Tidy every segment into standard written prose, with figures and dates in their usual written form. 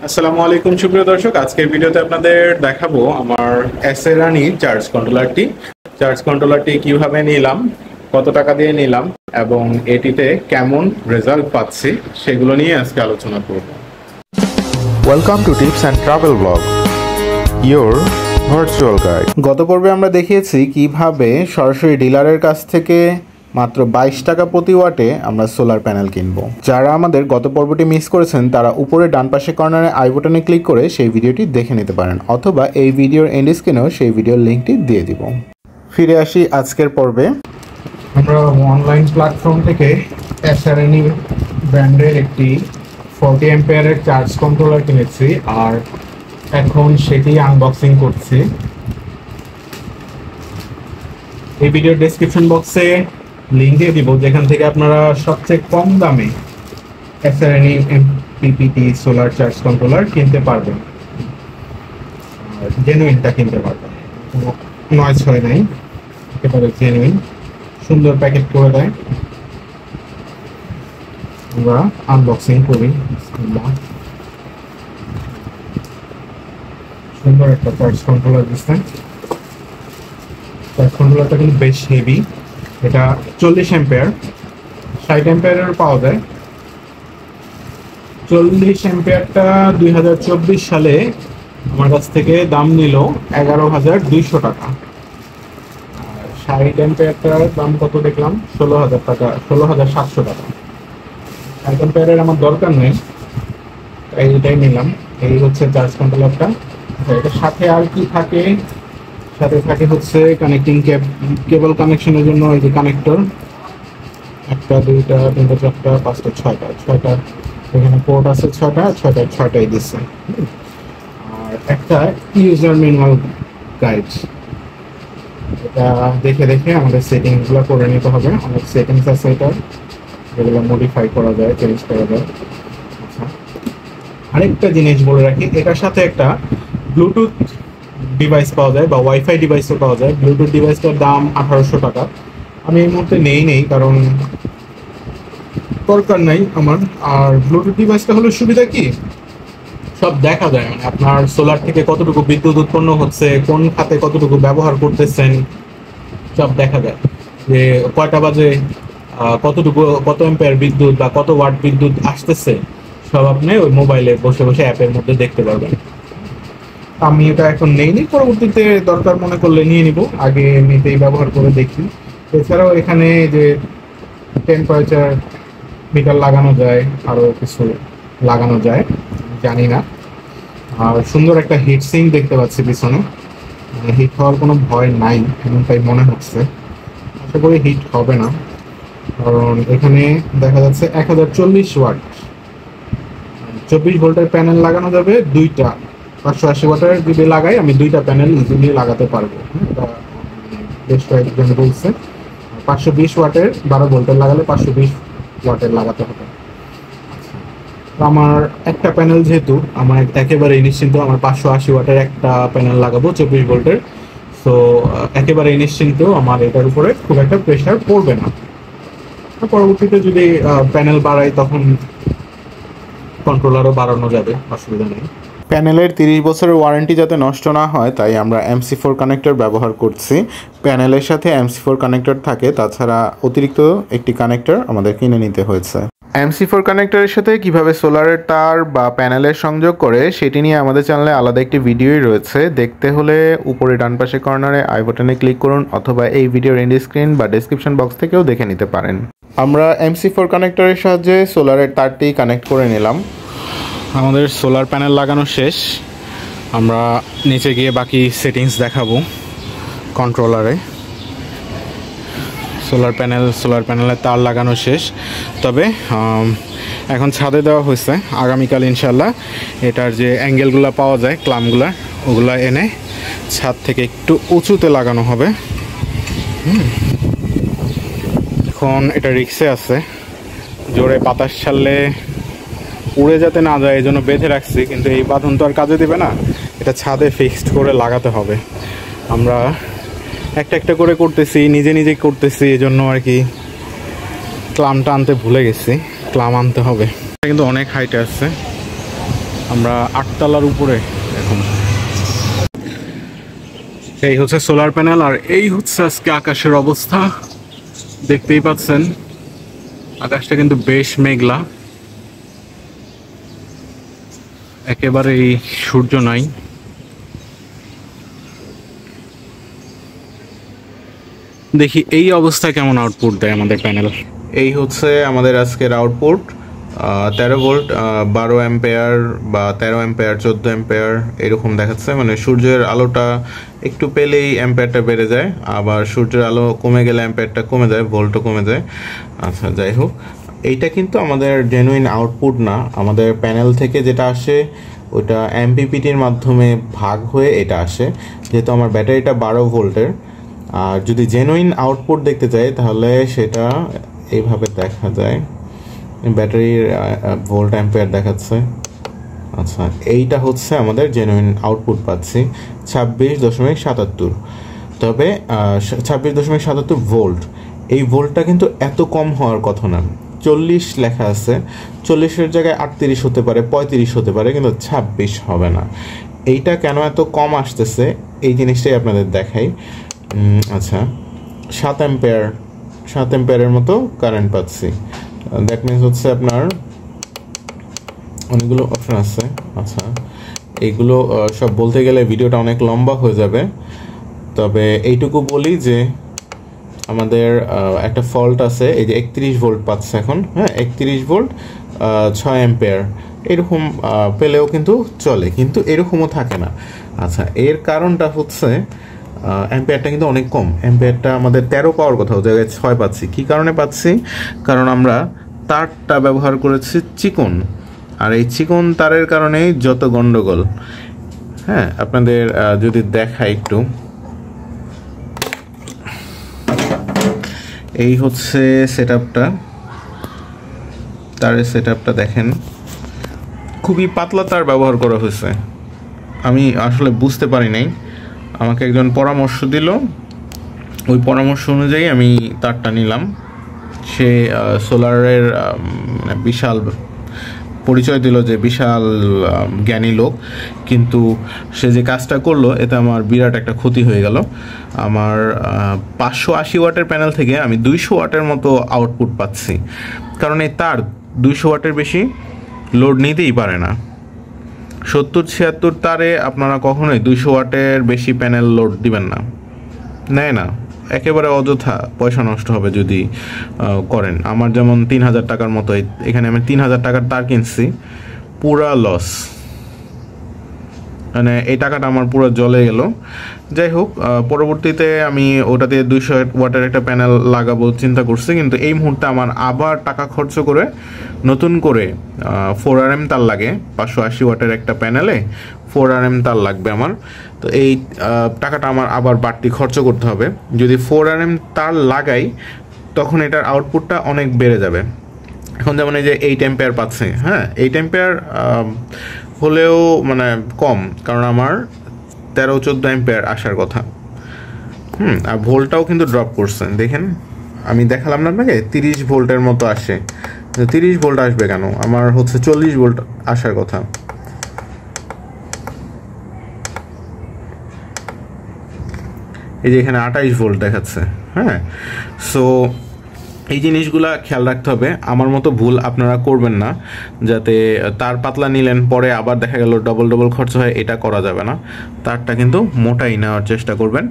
আসসালামু আলাইকুম সুপ্রিয় দর্শক, আজকের ভিডিওতে আপনাদের দেখাবো আমার এসএ রানি চার্জ কন্ট্রোলারটি কিভাবে নিলাম, কত টাকা দিয়ে নিলাম এবং এটিতে কেমন রেজাল্ট পাচ্ছি সেগুলো নিয়ে আজকে আলোচনা করব। Welcome to tips and travel blog, your virtual guide. গত পর্বে আমরা দেখিয়েছি কিভাবে সরাসরি ডিলারের কাছ থেকে মাত্র 22 টাকা প্রতি ওয়াটে আমরা সোলার প্যানেল কিনবো। যারা আমাদের গত পর্বটি মিস করেছেন তারা উপরে ডান পাশে কর্নারে আই বাটনে ক্লিক করে সেই ভিডিওটি দেখে নিতে পারেন, অথবা এই ভিডিওর এন্ড স্ক্রিনেও সেই ভিডিওর লিঙ্কটি দিয়ে দিব। ফিরে আসি আজকের পর্বে। আমরা অনলাইন প্ল্যাটফর্ম থেকে এসআরএনই ব্র্যান্ডের একটি 40 অ্যাম্পিয়ারের চার্জ কন্ট্রোলার কিনেছি আর এখন সেটি আনবক্সিং করছি। এই ভিডিওর ডেসক্রিপশন বক্সে লিঙ্ক দিয়ে দিব যেখান থেকে আপনারা সবচেয়ে কম দামে এসআরএনই এমপিপিটি সোলার চার্জ কন্ট্রোলার কিনতে পারবেন, জেনুইনটা কিনতে পারবেন, কোনো নয়েজ হয় নাই, একেবারে জেনুইন, সুন্দর প্যাকেট করে দেয়। আমরা আনবক্সিং করি। সুন্দর একটা চার্জ কন্ট্রোলার দিচ্ছে। চার্জ কন্ট্রোলারটা কিন্তু বেশ হেভি, এটা 40 অ্যাম্পিয়ার, 60 অ্যাম্পিয়ারের পাওয়া যায়। 40 অ্যাম্পিয়ারটা 2024 সালে আমার কাছ থেকে দাম নিল 11,200 টাকা। 60 অ্যাম্পিয়ারটার দাম কত দেখলাম, 16,000 টাকা, 16,700 টাকা। 60 অ্যাম্পিয়ারের আমার দরকার নেই, তাই এটাই নিলাম। এই হচ্ছে চার্জ কন্ট্রোলারটা। এটার সাথে আর কি থাকে, সাথে থাকে হচ্ছে কানেক্টিং কেবল কানেকশনের জন্য এই যে কানেক্টর, 1টা 2টা 3টা 4টা 5টা 6টা এখানে পোর্ট আছে, 6টাই দিচ্ছে। আর একটা ইউজার ম্যানুয়াল গাইড, এটা দেখে দেখে আমাদের সেটিংসগুলো করে নিতে হবে। অনেক সেটিংস আছে এটা, যেগুলো মডিফাই করা যায়, চেঞ্জ করা যায়। আচ্ছা, আরেকটা জিনিস বলে রাখি, এটার সাথে একটা ব্লুটুথ ডিভাইস পাওয়া যায় বা ওয়াইফাই ডিভাইসও পাওয়া যায়। ব্লুটুথ ডিভাইসটার দাম 1800 টাকা। আমি এই মুহূর্তে নেই কারণ দরকার নাই আমার। আর ব্লুটুথ ডিভাইসটা হলে সুবিধা কি, সব দেখা যায়, মানে আপনার সোলার থেকে কতটুকু বিদ্যুৎ উৎপন্ন হচ্ছে, কোন খাতে কতটুকু ব্যবহার করতেছেন, সব দেখা যায়। যে কয়টা বাজে কত অ্যাম্পিয়ার বিদ্যুৎ বা কত ওয়াট বিদ্যুৎ আসতেছে, সব আপনি ওই মোবাইলে বসে বসে অ্যাপের মধ্যে দেখতে পারবেন। আমি এটা এখন নেইনি, পরবর্তীতে দরকার মনে করলে নিয়ে নিব, আগে এমনিতেই ব্যবহার করে দেখি। এছাড়াও এখানে যে টেম্পারেচার মিটার লাগানো যায়, আরও কিছু লাগানো যায়, জানি না। আর সুন্দর একটা হিট সিঙ্ক দেখতে পাচ্ছি পিছনে, হিট হওয়ার কোনো ভয় নাই এমনটাই মনে হচ্ছে। আশা করি হিট হবে না, কারণ এখানে দেখা যাচ্ছে 1040 ওয়াট 24 ভোল্টের প্যানেল লাগানো যাবে। 2টা 580 ওয়াটের যদি লাগাই, আমি 2টা প্যানেল ইজিলি লাগাতে পারবো। বেশ কয়েকজন বলছে 520 ওয়াটের 12 ভোল্টের লাগালে 520 ওয়াটের লাগাতে হবে। আমার একটা প্যানেল, যেহেতু আমার একেবারে নিশ্চিন্ত, আমার 580 ওয়াটের একটা প্যানেল লাগাবো 24 ভোল্টের, সো একেবারে নিশ্চিন্ত, আমার এটার উপরে খুব একটা প্রেশার পড়বে না। পরবর্তীতে যদি প্যানেল বাড়াই তখন কন্ট্রোলারও বাড়ানো যাবে, অসুবিধা নেই। প্যানেলের 30 বছরের ওয়ারেন্টি যাতে নষ্ট না হয় তাই আমরা MC4 কানেক্টর ব্যবহার করছি। প্যানেলের সাথে MC4 কানেক্টর থাকে, তাছাড়া অতিরিক্ত একটি কানেক্টর আমাদের কিনে নিতে হয়েছে। MC4 কানেক্টরের সাথে কিভাবে সোলারের তার বা প্যানেলের সংযোগ করে সেটি নিয়ে আমাদের চ্যানেলে আলাদা একটি ভিডিওই রয়েছে। দেখতে হলে উপরে ডান পাশে কর্নারে আই বাটনে ক্লিক করুন, অথবা এই ভিডিওর এন্ড স্ক্রিন বা ডেসক্রিপশন বক্স থেকেও দেখে নিতে পারেন। আমরা MC4 কানেক্টরের সাহায্যে সোলারের তারটি কানেক্ট করে নিলাম। আমাদের সোলার প্যানেল লাগানো শেষ, আমরা নিচে গিয়ে বাকি সেটিংস দেখাবো। কন্ট্রোলারে সোলার প্যানেলের তার লাগানো শেষ, তবে এখন ছাদে দেওয়া হয়েছে। আগামীকাল ইনশাল্লাহ এটার যে অ্যাঙ্গেলগুলো পাওয়া যায়, ক্লামগুলো, ওগুলো এনে ছাদ থেকে একটু উঁচুতে লাগানো হবে। এখন এটা রিক্সে আছে, জোরে বাতাস ছাড়লে উড়ে যাতে না যায় এই জন্য বেঁধে রাখছি, কিন্তু এই বাঁধন তো আর কাজে দেবে না, এটা ছাদে ফিক্সড করে লাগাতে হবে। আমরা একটা করে করতেছি, নিজে করতেছি, এই জন্য আর কি ক্লামটা আনতে ভুলে গেছি, ক্লাম আনতে হবে। কিন্তু অনেক হাইটে আসছে, আমরা 8 তলার উপরে এখন। এই হচ্ছে সোলার প্যানেল, আর এই হচ্ছে আজকে আকাশের অবস্থা। দেখতেই পাচ্ছেন আকাশটা কিন্তু বেশ মেঘলা, একেবারেই সূর্য নাই। দেখি এই অবস্থায় কেমন আউটপুট দেয় আমাদের প্যানেল। এই হচ্ছে আমাদের আজকের আউটপুট, 13 ভোল্ট, 12 অ্যাম্পেয়ার বা 13 অ্যাম্পেয়ার, 14 অ্যাম্পেয়ার এরকম দেখাচ্ছে। মানে সূর্যের আলোটা একটু পেলেই অ্যাম্পেয়ারটা বেড়ে যায়, আবার সূর্যের আলো কমে গেলে অ্যাম্পেয়ারটা কমে যায়, ভোল্টও কমে যায়। আচ্ছা, যাই হোক, এইটা কিন্তু আমাদের জেনুইন আউটপুট না। আমাদের প্যানেল থেকে যেটা আসে ওটা এমপিপিটির মাধ্যমে ভাগ হয়ে এটা আসে, যেহেতু আমার ব্যাটারিটা 12 ভোল্টের। আর যদি জেনুইন আউটপুট দেখতে চাই তাহলে সেটা এইভাবে দেখা যায়, ব্যাটারির ভোল্ট অ্যাম্পিয়ার দেখাচ্ছে। আচ্ছা, এইটা হচ্ছে আমাদের জেনুইন আউটপুট পাচ্ছি 26.77। তবে 26.77 ভোল্ট, এই ভোল্টটা কিন্তু এত কম হওয়ার কথা না। 40 লেখা আছে, 40-এর জায়গায় 38 হতে পারে, 35 হতে পারে, কিন্তু 26 হবে না। এইটা কেন এত কম আসতেছে এই জিনিসটাই আপনাদের দেখাই। আচ্ছা, 7 অ্যাম্পেয়ারের মতো কারেন্ট পাচ্ছি। দ্যাট মিনস হচ্ছে আপনার অনেকগুলো অপশন আছে। আচ্ছা, এইগুলো সব বলতে গেলে ভিডিওটা অনেক লম্বা হয়ে যাবে, তবে এইটুকু বলি যে আমাদের একটা ফল্ট আছে। এই যে 31 ভোল্ট পাচ্ছে এখন, হ্যাঁ 31 ভোল্ট 6 অ্যাম্পেয়ার এরকম পেলেও কিন্তু চলে, কিন্তু এরকমও থাকে না। আচ্ছা, এর কারণটা হচ্ছে অ্যাম্পেয়ারটা কিন্তু অনেক কম। অ্যাম্পেয়ারটা আমাদের 13 পাওয়ার কথা, জায়গায় 6 পাচ্ছি। কি কারণে পাচ্ছি? কারণ আমরা তারটা ব্যবহার করেছি চিকন, আর এই চিকন তারের কারণেই যত গন্ডগোল। হ্যাঁ, আপনাদের যদি দেখাই একটু, এই হচ্ছে সেটআপটা, তারের সেটআপটা দেখেন, খুবই পাতলা তার ব্যবহার করা হয়েছে। আমি আসলে বুঝতে পারি নাই, আমাকে একজন পরামর্শ দিল, ওই পরামর্শ অনুযায়ী আমি তারটা নিলাম। সে সোলারের বিশাল পরিচয় দিল যে বিশাল জ্ঞানী লোক, কিন্তু সে যে কাজটা করলো এতে আমার বিরাট একটা ক্ষতি হয়ে গেল। আমার 580 ওয়াটের প্যানেল থেকে আমি 200 ওয়াটের মতো আউটপুট পাচ্ছি, কারণ এই তার 200 ওয়াটের বেশি লোড নিতেই পারে না। 70-76 তারে আপনারা কখনোই 200 ওয়াটের বেশি প্যানেল লোড দিবেন না, নেয় না, একেবারে অযথা পয়সা নষ্ট হবে যদি করেন। আমার যেমন 3000 টাকার মতো, এখানে আমি 3000 টাকার তার কিনছি, পুরা লস, মানে এই টাকাটা আমার পুরো জলে গেল। যাই হোক, পরবর্তীতে আমি ওটাতে 200 ওয়াটের একটা প্যানেল লাগাবো চিন্তা করছি, কিন্তু এই মুহূর্তে আমার আবার টাকা খরচ করে নতুন করে 4RM তার লাগে। 580 ওয়াটের একটা প্যানেলে 4RM তার লাগবে আমার, তো এই টাকাটা আমার আবার বাড়তি খরচ করতে হবে। যদি 4RM তার লাগাই তখন এটার আউটপুটটা অনেক বেড়ে যাবে। এখন যেমন এই যে 8 অ্যাম্পিয়ার পাচ্ছে, হ্যাঁ 8 অ্যাম্পিয়ার হলেও মানে কম, কারণ আমার 13-14 অ্যাম্পিয়ার আসার কথা। আর ভোল্টটাও কিন্তু ড্রপ করছে, দেখেন আমি দেখালাম না আপনাকে 30 ভোল্টের মতো আসে। 30 ভোল্ট আসবে কেন? আমার হচ্ছে 40 ভোল্ট আসার কথা। এই যে এখানে 28 ভোল্ট দেখাচ্ছে। হ্যাঁ, সো এই জিনিসগুলা খেয়াল রাখতে হবে। আমার মতো ভুল আপনারা করবেন না, যাতে তার পাতলা নিলেন পরে আবার দেখা গেল ডবল ডবল খরচ হয়, এটা করা যাবে না। তারটা কিন্তু মোটাই নেওয়ার চেষ্টা করবেন।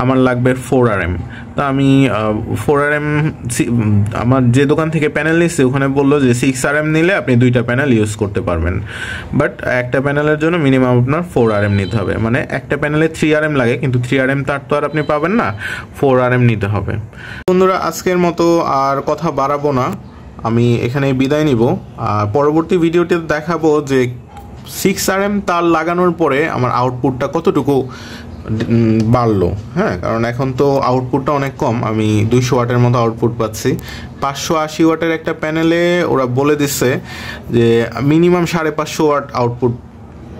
আমার লাগবে 4RM, তা আমি 4RM, আমার যে দোকান থেকে প্যানেল নিচ্ছি ওখানে বললো যে 6RM নিলে আপনি 2টা প্যানেল ইউজ করতে পারবেন, বাট একটা প্যানেলের জন্য মিনিমাম আপনার 4RM নিতে হবে। মানে একটা প্যানেলে 3RM লাগে, কিন্তু 3RM তার তো আর আপনি পাবেন না, 4RM নিতে হবে। বন্ধুরা, আজকের মতো আর কথা বাড়াবো না, আমি এখানে বিদায় নিব। আর পরবর্তী ভিডিওতে দেখাবো যে 6RM তার লাগানোর পরে আমার আউটপুটটা কতটুকু বাড়লো। হ্যাঁ, কারণ এখন তো আউটপুটটা অনেক কম, আমি 200 ওয়াটের মতো আউটপুট পাচ্ছি। 580 ওয়াটের একটা প্যানেলে ওরা বলে দিচ্ছে যে মিনিমাম 550 ওয়াট আউটপুট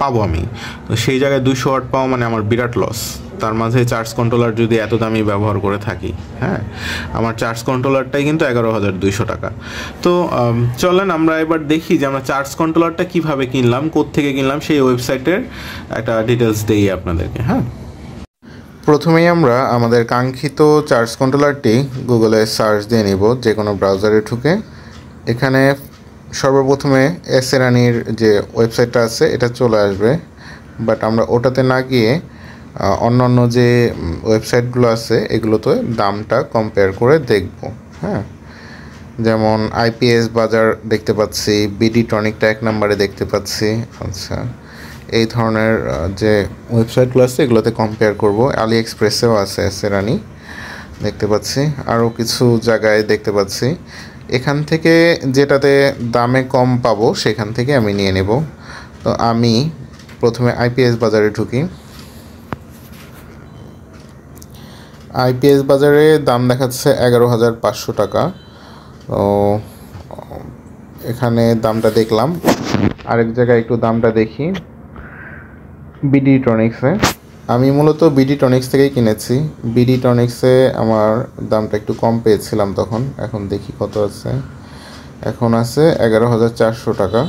পাবো আমি। তো সেই জায়গায় 200 ওয়াট পাওয়া মানে আমার বিরাট লস। তার মাঝে চার্জ কন্ট্রোলার যদি এত দামি ব্যবহার করে থাকি, হ্যাঁ, আমার চার্জ কন্ট্রোলারটাই কিন্তু 11,200 টাকা। তো চলেন আমরা এবার দেখি যে আমরা চার্জ কন্ট্রোলারটা কীভাবে কিনলাম, কোত্থেকে কিনলাম, সেই ওয়েবসাইটের একটা ডিটেলস দিই আপনাদেরকে। হ্যাঁ, প্রথমেই আমরা আমাদের কাঙ্ক্ষিত চার্জ কন্ট্রোলারটি গুগলে সার্চ দিয়ে নিব, যে কোনো ব্রাউজারে ঢুকে। এখানে সর্বপ্রথমে এসরানির যে ওয়েবসাইটটা আছে এটা চলে আসবে, বাট আমরা ওটাতে না গিয়ে অন্যান্য যে ওয়েবসাইটগুলো আছে এগুলোতে দামটা কম্পেয়ার করে দেখব। হ্যাঁ, যেমন আইপিএস বাজার দেখতে পাচ্ছি, বিডি টনিকটা 1 নম্বরে দেখতে পাচ্ছি। আচ্ছা, এই ধরনের যে ওয়েবসাইটগুলো আছে এগুলোতে কম্পেয়ার করব। আলি এক্সপ্রেসেও আছে এসরানি দেখতে পাচ্ছি, আরও কিছু জায়গায় দেখতে পাচ্ছি। এখান থেকে যেটাতে দামে কম পাবো সেখান থেকে আমি নিয়ে নেব। তো আমি প্রথমে আইপিএস বাজারে ঢুকি। আইপিএস বাজারে দাম দেখাচ্ছে 11,500 টাকা। তো এখানে দামটা দেখলাম। আরেক জায়গায় একটু দামটা দেখি, বিডি টনিক্সে। আমি মূলত বিডি টনিক্স থেকেই কিনেছি। বিডি টনিক্সে আমার দামটা একটু কম পেয়েছিলাম তখন। এখন দেখি কত আছে। এখন আছে 11,400 টাকা।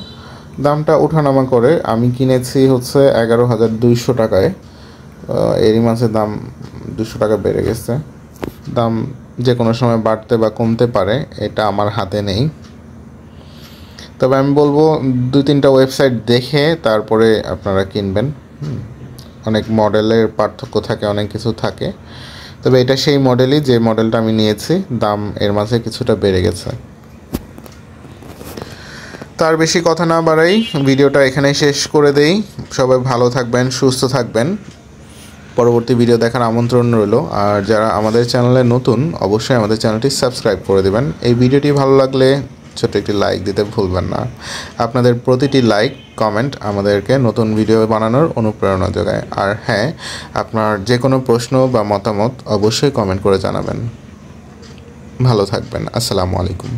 দামটা ওঠানামা করে আমি কিনেছি হচ্ছে 11,200 টাকায়। এরই মাঝে দাম 200 টাকা বেড়ে গেছে। দাম যে কোনো সময় বাড়তে বা কমতে পারে, এটা আমার হাতে নেই। তবে আমি বলবো 2-3টা ওয়েবসাইট দেখে তারপরে আপনারা কিনবেন। অনেক মডেলের পার্থক্য থাকে, অনেক কিছু থাকে। তবে এটা সেই মডেলই যে মডেলটা আমি নিয়েছি, দাম এর মাঝে কিছুটা বেড়ে গেছে। তার বেশি কথা না বাড়াই, ভিডিওটা এখানেই শেষ করে দেই। সবাই ভালো থাকবেন, সুস্থ থাকবেন। পরবর্তী ভিডিও দেখার আমন্ত্রণ রইল। আর যারা আমাদের চ্যানেলে নতুন, অবশ্যই আমাদের চ্যানেলটি সাবস্ক্রাইব করে দেবেন। এই ভিডিওটি ভালো লাগলে ছোট্ট একটি লাইক দিতে ভুলবেন না। আপনাদের প্রতিটি লাইক, কমেন্ট আমাদেরকে নতুন ভিডিও বানানোর অনুপ্রেরণা যোগায়। আর হ্যাঁ, আপনার যে কোনো প্রশ্ন বা মতামত অবশ্যই কমেন্ট করে জানাবেন। ভালো থাকবেন। আসসালামু আলাইকুম।